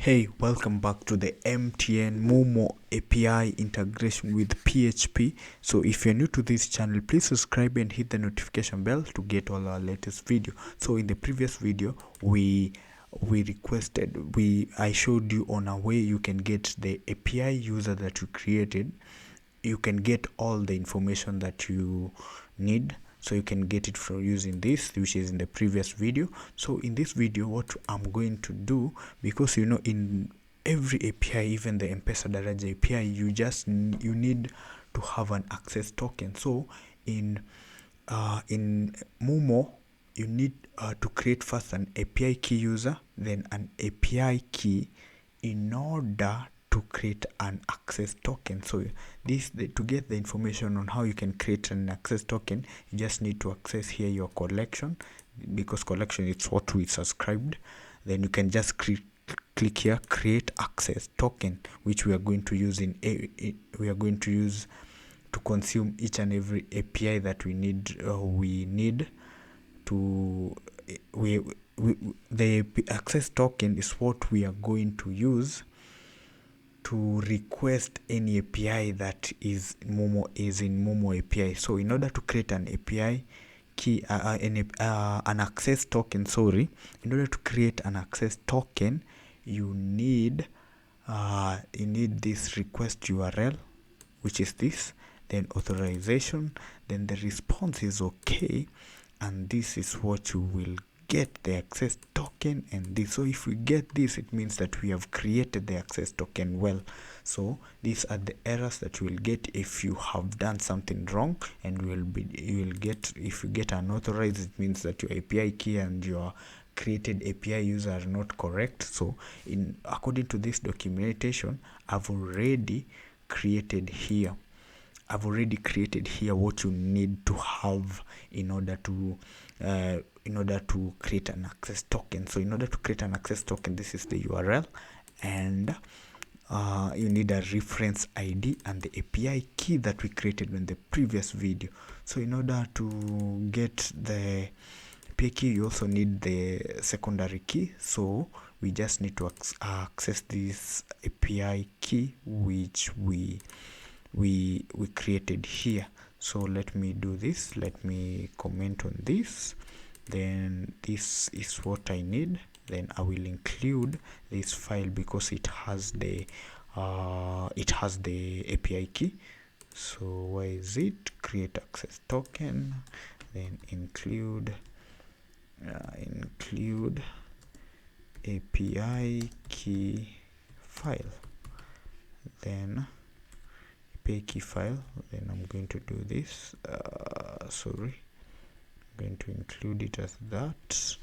Hey, welcome back to the MTN Momo API integration with PHP. So if you're new to this channel, please subscribe and hit the notification bell to get all our latest video. So in the previous video, I showed you on a way you can get the API user that you created. You can get all the information that you need, so you can get it from using this, which is in the previous video. So in this video, what I'm going to do, because in every API, even the M-Pesa Daraja API, you need to have an access token. So in Momo, you need to create first an API key user, then an API key, in order to create an access token. So to get the information on how you can create an access token, you just need to access here your collection, because collection is what we subscribed. Then you can just click here, create access token, which we are going to use to consume each and every API that we need. The access token is what we are going to use to request any API that is in Momo API. So in order to create an API key, an access token, in order to create an access token, you need this request URL, which is this, then authorization, then the response is okay, and this is what you will get the access token. And this, so if we get this, it means that we have created the access token well. So these are the errors that you will get if you have done something wrong, and if you get unauthorized, it means that your API key and your created API user are not correct. So according to this documentation, I've already created here what you need to have in order to create an access token. So in order to create an access token, this is the URL, and you need a reference ID and the API key that we created in the previous video. So in order to get the API key, you also need the secondary key. So we just need to access this API key, which we created here. So let me do this. Let me comment on this. Then this is what I need. Then I will include this file because it has the API key. So where is it? Create access token, then include API key file, then API key file. Then I'm going to do this. I'm going to include it as that.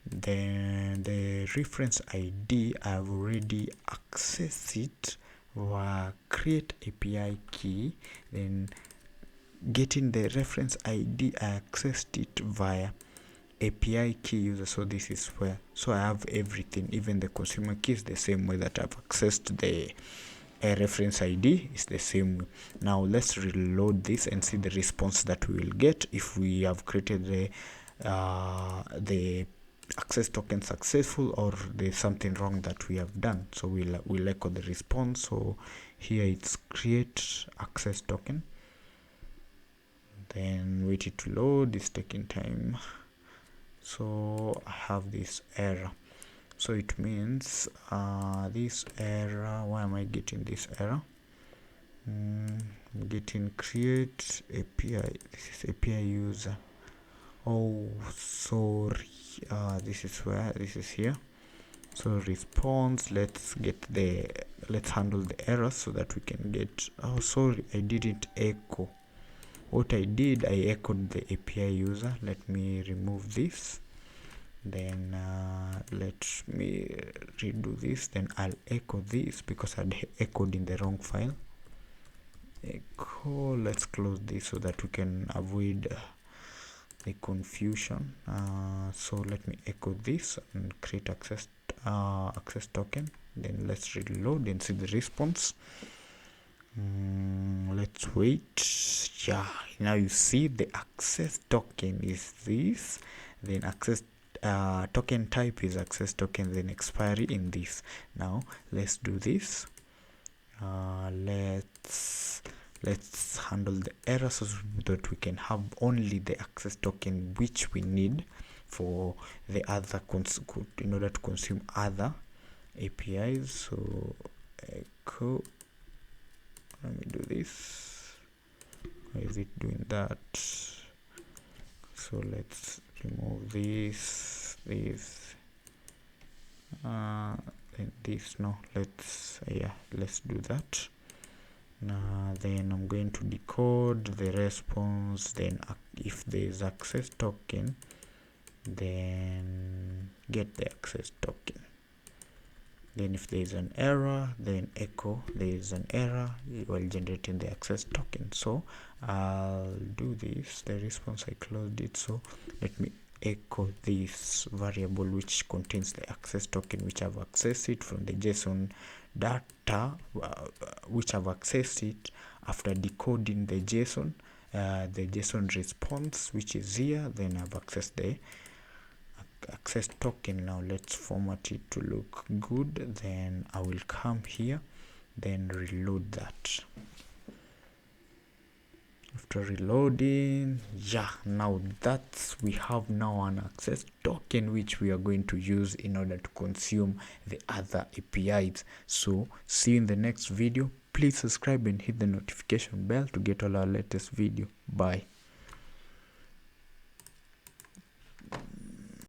Then the reference ID, I've already accessed it via create API key. Then getting the reference ID, I accessed it via API key user. So this is where, so I have everything, even the consumer key is the same way that I've accessed the reference ID is the same way. Now let's reload this and see the response that we will get if we have created the access token successful, or there's something wrong that we have done. So we'll echo the response. So here it's create access token, then wait it to load. It's taking time. So I have this error. So it means this error, why am I getting this error? Getting create API, this is API user. Oh, sorry. This is here. So response, let's handle the error so that we can get, oh sorry, I didn't echo. What I did, I echoed the API user. Let me remove this. Then let me redo this. Then I'll echo this because I'd echoed in the wrong file. Echo, let's close this so that we can avoid the confusion. So let me echo this and create access token. Then let's reload and see the response. Let's wait. Yeah, now you see the access token is this. Then access token type is access token, then expiry in this. Now let's do this. Let's handle the error so that we can have only the access token which we need for the other in order to consume other APIs. So echo, let me do this. Why is it doing that? So let's remove this and this. No, let's do that. Then I'm going to decode the response. Then if there is access token, then get the access token. Then if there is an error, then echo there is an error while generating the access token. So I'll do this. The response, I closed it, so let me echo this variable which contains the access token, which I've accessed it from the JSON data, which I've accessed it after decoding the JSON response, which is here. Then I've accessed the access token. Now let's format it to look good. Then I will come here, then reload that. After reloading, now we have now an access token which we are going to use in order to consume the other APIs. So see you in the next video. Please subscribe and hit the notification bell to get all our latest video. Bye.